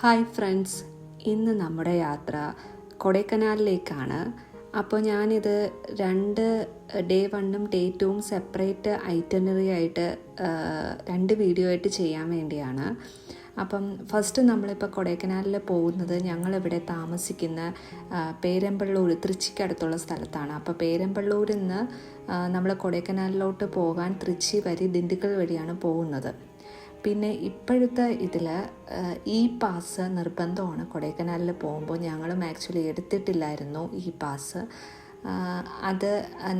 Hi friends, ഇന്ന് നമ്മുടെ യാത്ര കൊടൈക്കനാലിലേക്കാണ്. അപ്പോൾ ഞാനിത് ഡേ 1ഉം ഡേ 2ഉം സെപ്പറേറ്റ് ഐറ്റനറി ആയിട്ട് 2 വീഡിയോ ആയിട്ട് ചെയ്യാൻ വേണ്ടിയാണ്. അപ്പം ഫസ്റ്റ് നമ്മളിപ്പോൾ കൊടൈക്കനാലിൽ പോകുന്നത് ഞങ്ങളിവിടെ താമസിക്കുന്ന പേരമ്പള്ളൂർ, തൃച്ചിക്കടുത്തുള്ള സ്ഥലത്താണ്. അപ്പോൾ പേരമ്പള്ളൂരിൽ നിന്ന് നമ്മൾ കൊടൈക്കനാലിലോട്ട് പോകാൻ തൃച്ചി വഴി ദിണ്ടുക്കൽ വഴിയാണ് പോകുന്നത്. പിന്നെ ഇപ്പോഴത്തെ ഇതിൽ ഈ പാസ് നിർബന്ധമാണ്. കൊടൈക്കനാലിൽ പോകുമ്പോൾ ഞങ്ങളും ആക്ച്വലി എടുത്തിട്ടില്ലായിരുന്നു ഈ പാസ്. അത്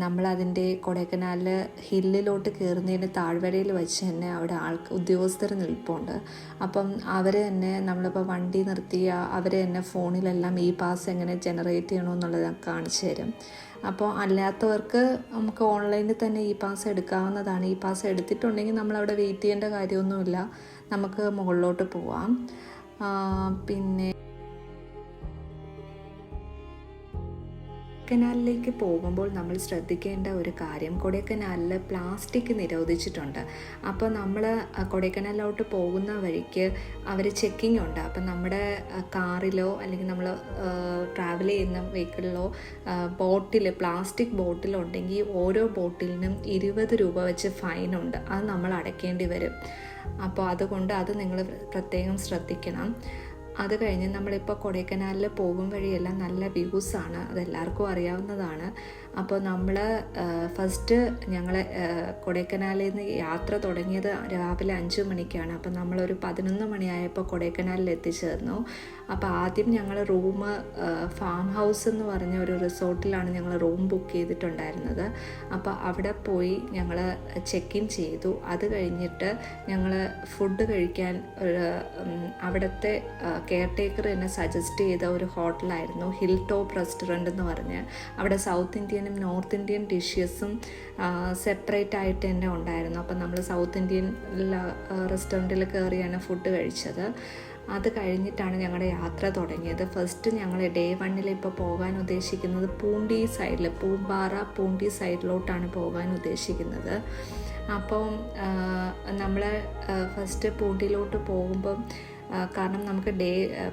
നമ്മളതിൻ്റെ കൊടൈക്കനാലിൽ ഹില്ലിലോട്ട് കയറുന്നതിന് താഴ്വരയിൽ വെച്ച് തന്നെ അവിടെ ഉദ്യോഗസ്ഥർ നിൽപ്പുണ്ട്. അപ്പം അവർ തന്നെ നമ്മളിപ്പോൾ വണ്ടി നിർത്തിയ അവർ തന്നെ ഫോണിലെല്ലാം ഈ പാസ് എങ്ങനെ ജനറേറ്റ് ചെയ്യണമെന്നുള്ളത് കാണിച്ചു തരും. അപ്പോൾ അല്ലാത്തവർക്ക് നമുക്ക് ഓൺലൈനിൽ തന്നെ ഈ പാസ് എടുക്കാവുന്നതാണ്. ഈ പാസ് എടുത്തിട്ടുണ്ടെങ്കിൽ നമ്മളവിടെ വെയിറ്റ് ചെയ്യേണ്ട കാര്യമൊന്നുമില്ല, നമുക്ക് മുകളിലോട്ട് പോവാം. പിന്നെ കൊടൈക്കനാലിലേക്ക് പോകുമ്പോൾ നമ്മൾ ശ്രദ്ധിക്കേണ്ട ഒരു കാര്യം, കൊടൈക്കനാലിൽ പ്ലാസ്റ്റിക് നിരോധിച്ചിട്ടുണ്ട്. അപ്പോൾ നമ്മൾ കൊടൈക്കനാലിലോട്ട് പോകുന്ന വഴിക്ക് അവർ ചെക്കിംഗ് ഉണ്ട്. അപ്പം നമ്മുടെ കാറിലോ അല്ലെങ്കിൽ നമ്മൾ ട്രാവൽ ചെയ്യുന്ന വെഹിക്കിളിലോ പ്ലാസ്റ്റിക് ബോട്ടിലുണ്ടെങ്കിൽ ഓരോ ബോട്ടിലിനും 20 രൂപ വെച്ച് ഫൈനുണ്ട്. അത് നമ്മൾ അടയ്ക്കേണ്ടി വരും. അപ്പോൾ അതുകൊണ്ട് അത് നിങ്ങൾ പ്രത്യേകം ശ്രദ്ധിക്കണം. അത് കഴിഞ്ഞ് നമ്മളിപ്പോൾ കൊടൈക്കനാലിൽ പോകും വഴിയെല്ലാം നല്ല വ്യൂസാണ്, അതെല്ലാവർക്കും അറിയാവുന്നതാണ്. അപ്പോൾ നമ്മൾ ഫസ്റ്റ് ഞങ്ങൾ കൊടൈക്കനാലിൽ നിന്ന് യാത്ര തുടങ്ങിയത് രാവിലെ 5 മണിക്കാണ്. അപ്പോൾ നമ്മളൊരു 11 മണിയായപ്പോൾ കൊടൈക്കനാലിൽ എത്തിച്ചേർന്നു. അപ്പോൾ ആദ്യം ഞങ്ങൾ ഫാം ഹൗസ് എന്ന് പറഞ്ഞ ഒരു റിസോർട്ടിലാണ് ഞങ്ങൾ റൂം ബുക്ക് ചെയ്തിട്ടുണ്ടായിരുന്നത്. അപ്പോൾ അവിടെ പോയി ഞങ്ങൾ ചെക്ക് ഇൻ ചെയ്തു. അത് കഴിഞ്ഞിട്ട് ഞങ്ങൾ ഫുഡ് കഴിക്കാൻ അവിടുത്തെ കെയർ ടേക്കർ എന്നെ സജസ്റ്റ് ചെയ്ത ഒരു ഹോട്ടലായിരുന്നു ഹിൽ ടോപ്പ് റെസ്റ്റോറൻറ്റ് എന്ന് പറഞ്ഞ്. അവിടെ സൗത്ത് ഇന്ത്യനും നോർത്ത് ഇന്ത്യൻ ഡിഷസും സെപ്പറേറ്റ് ആയിട്ട് തന്നെ ഉണ്ടായിരുന്നു. അപ്പം നമ്മൾ സൗത്ത് ഇന്ത്യൻ റെസ്റ്റോറൻറ്റിൽ കയറിയാണ് ഫുഡ് കഴിച്ചത്. അത് കഴിഞ്ഞിട്ടാണ് ഞങ്ങളുടെ യാത്ര തുടങ്ങിയത്. ഫസ്റ്റ് ഞങ്ങൾ ഡേ 1ൽ ഇപ്പോൾ പോകാൻ ഉദ്ദേശിക്കുന്നത് പൂമ്പാറ പൂണ്ടി സൈഡിലോട്ടാണ് പോകാൻ ഉദ്ദേശിക്കുന്നത്. അപ്പം നമ്മൾ ഫസ്റ്റ് പൂണ്ടിയിലോട്ട് പോകുമ്പം കാരണം നമുക്ക്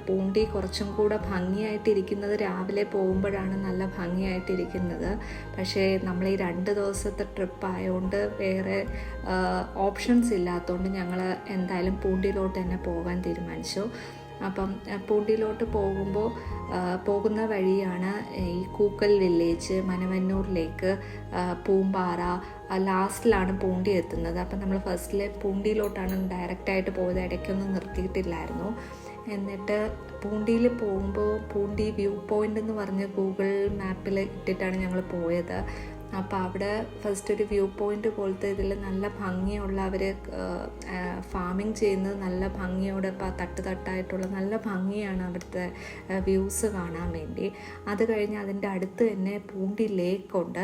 പൂണ്ടി കുറച്ചും കൂടെ ഭംഗിയായിട്ടിരിക്കുന്നത് രാവിലെ പോകുമ്പോഴാണ് നല്ല ഭംഗിയായിട്ടിരിക്കുന്നത്. പക്ഷേ നമ്മൾ ഈ 2 ദിവസത്തെ ട്രിപ്പ് ആയതുകൊണ്ട് വേറെ ഓപ്ഷൻസ് ഇല്ലാത്തതുകൊണ്ട് ഞങ്ങൾ എന്തായാലും പൂണ്ടിയിലോട്ട് തന്നെ പോകാൻ തീരുമാനിച്ചു. അപ്പം പൂണ്ടിയിലോട്ട് പോകുന്ന വഴിയാണ് ഈ കൂക്കൽ വില്ലേജ്, മനവന്നൂർ ലേക്ക്, പൂമ്പാറ, ലാസ്റ്റിലാണ് പൂണ്ടി എത്തുന്നത്. അപ്പം നമ്മൾ ഫസ്റ്റിലെ പൂണ്ടിയിലോട്ടാണ് ഡയറക്റ്റായിട്ട് പോയത്, ഇടയ്ക്കൊന്നും നിർത്തിയിട്ടില്ലായിരുന്നു. എന്നിട്ട് പൂണ്ടിയിൽ പോകുമ്പോൾ പൂണ്ടി വ്യൂ പോയിൻ്റ് എന്ന് പറഞ്ഞ് ഗൂഗിൾ മാപ്പിൽ ഇട്ടിട്ടാണ് ഞങ്ങൾ പോയത്. അപ്പോൾ അവിടെ ഫസ്റ്റ് ഒരു വ്യൂ പോയിൻ്റ് പോലത്തെ ഇതിൽ നല്ല ഭംഗിയുള്ള അവർ ഫാമിങ് ചെയ്യുന്നത് നല്ല ഭംഗിയോടെ തട്ടായിട്ടുള്ള നല്ല ഭംഗിയാണ് അവിടുത്തെ വ്യൂസ് കാണാൻ വേണ്ടി. അത് കഴിഞ്ഞ് അതിൻ്റെ അടുത്ത് തന്നെ പൂണ്ടി ലേക്കുണ്ട്.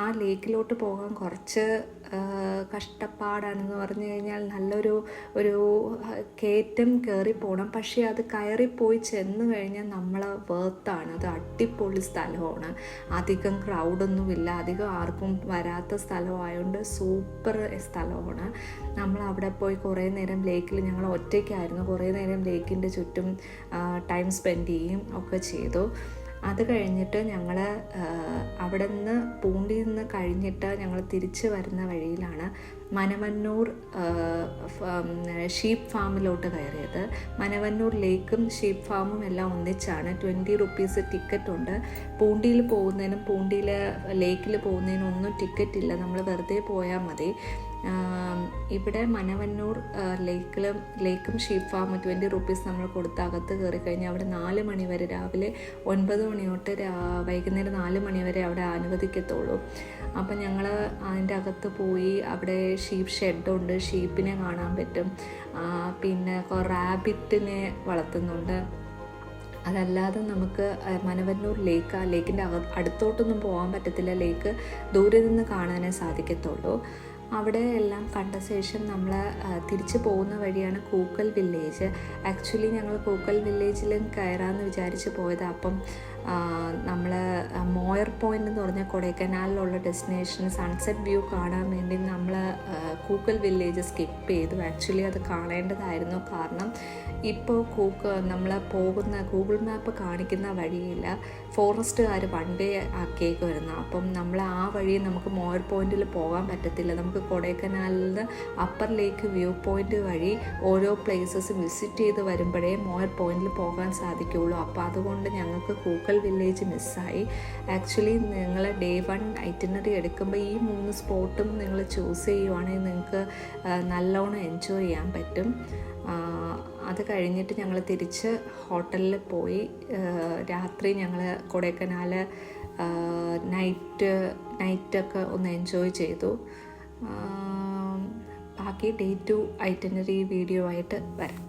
ആ ലേക്കിലോട്ട് പോകാൻ കുറച്ച് കഷ്ടപ്പാടാണെന്ന് പറഞ്ഞു കഴിഞ്ഞാൽ ഒരു കയറ്റം കയറി പോകണം. പക്ഷേ അത് കയറിപ്പോയി ചെന്ന് കഴിഞ്ഞാൽ നമ്മൾ വേർത്താണ്. അത് അടിപൊളി സ്ഥലമാണ്, അധികം ക്രൗഡൊന്നുമില്ല, അധികം ആർക്കും വരാത്ത സ്ഥലമായതുകൊണ്ട് സൂപ്പർ സ്ഥലമാണ്. നമ്മൾ അവിടെ പോയി കുറേ നേരം ലേക്കിൽ, ഞങ്ങൾ ഒറ്റയ്ക്കായിരുന്നു, കുറേ നേരം ലേക്കിൻ്റെ ചുറ്റും ടൈം സ്പെൻഡ് ചെയ്യും ഒക്കെ ചെയ്തു. അത് കഴിഞ്ഞിട്ട് ഞങ്ങൾ അവിടെ നിന്ന് പൂണ്ടിയിൽ നിന്ന് കഴിഞ്ഞിട്ട് ഞങ്ങൾ തിരിച്ച് വരുന്ന വഴിയിലാണ് മനവന്നൂർ ഷീപ്പ് ഫാമിലോട്ട് കയറിയത്. മനവന്നൂർ ലേക്കും ഷീപ്പ് ഫാമും എല്ലാം ഒന്നിച്ചാണ്. 20 റുപ്പീസ് ടിക്കറ്റ് ഉണ്ട്. പൂണ്ടിയിൽ പോകുന്നതിനും പൂണ്ടിയിൽ ലേക്കിൽ പോകുന്നതിനും ഒന്നും ടിക്കറ്റ് ഇല്ല, നമ്മൾ വെറുതെ പോയാൽ മതി. ഇവിടെ മനവന്നൂർ ലേക്കും ഷീപ്പ് ഫാമും 20 റുപ്പീസ് നമ്മൾ കൊടുത്ത് അകത്ത് കയറി കഴിഞ്ഞാൽ അവിടെ 4 മണി വരെ, രാവിലെ 9 മണി തൊട്ട് വൈകുന്നേരം 4 മണി വരെ അവിടെ അനുവദിക്കത്തുള്ളൂ. അപ്പം ഞങ്ങൾ അതിൻ്റെ അകത്ത് പോയി. അവിടെ ഷീപ്പ് ഷെഡുണ്ട്, ഷീപ്പിനെ കാണാൻ പറ്റും. പിന്നെ റാബിറ്റിനെ വളർത്തുന്നുണ്ട്. അതല്ലാതെ നമുക്ക് മനവന്നൂർ ലേക്ക്, ആ ലേക്കിൻ്റെ അടുത്തോട്ടൊന്നും പോകാൻ പറ്റത്തില്ല, ലേക്ക് ദൂരെ നിന്ന് കാണാനേ സാധിക്കത്തുള്ളൂ. അവിടെ എല്ലാം കണ്ട ശേഷം നമ്മൾ തിരിച്ചു പോകുന്ന വഴിയാണ് കൂക്കൽ വില്ലേജ്. ആക്ച്വലി ഞങ്ങൾ കൂക്കൽ വില്ലേജിലും കയറാമെന്ന് വിചാരിച്ച് പോയത്. അപ്പം നമ്മൾ മോയർ പോയിൻ്റ് എന്ന് പറഞ്ഞ കൊടൈക്കനാലിലുള്ള ഡെസ്റ്റിനേഷൻ സൺസെറ്റ് വ്യൂ കാണാൻ വേണ്ടി നമ്മൾ കൂക്കൽ വില്ലേജ് സ്കിപ്പ് ചെയ്തു. ആക്ച്വലി അത് കാണേണ്ടതായിരുന്നു. കാരണം ഇപ്പോൾ നമ്മൾ പോകുന്ന ഗൂഗിൾ മാപ്പ് കാണിക്കുന്ന വഴിയിൽ ഫോറസ്റ്റുകാർ വണ്ടി ആക്കിയേക്ക് വരുന്നു. അപ്പം നമ്മൾ ആ വഴി നമുക്ക് മോയർ പോയിൻറ്റിൽ പോകാൻ പറ്റത്തില്ല. നമുക്ക് കൊടൈക്കനാലിൽ അപ്പർ ലേക്ക് വ്യൂ പോയിൻ്റ് വഴി ഓരോ പ്ലേസസ് വിസിറ്റ് ചെയ്ത് വരുമ്പോഴേ മോയർ പോയിൻറ്റിൽ പോകാൻ സാധിക്കുകയുള്ളൂ. അപ്പോൾ അതുകൊണ്ട് ഞങ്ങൾക്ക് കൂക്കൽ വില്ലേജ് മിസ്സായി. ആക്ച്വലി നിങ്ങൾ ഡേ 1 ഐറ്റിനറി എടുക്കുമ്പോൾ ഈ 3 സ്പോട്ടും നിങ്ങൾ ചൂസ് ചെയ്യുവാണെങ്കിൽ നിങ്ങൾക്ക് നല്ലോണം എൻജോയ് ചെയ്യാൻ പറ്റും. അത് കഴിഞ്ഞിട്ട് ഞങ്ങൾ തിരിച്ച് ഹോട്ടലിൽ പോയി. രാത്രി ഞങ്ങൾ കൊടൈക്കനാൽ നൈറ്റൊക്കെ ഒന്ന് എൻജോയ് ചെയ്തു. ബാക്കി ഡേ 2 ഐറ്റിനറി വീഡിയോ ആയിട്ട് വരാം.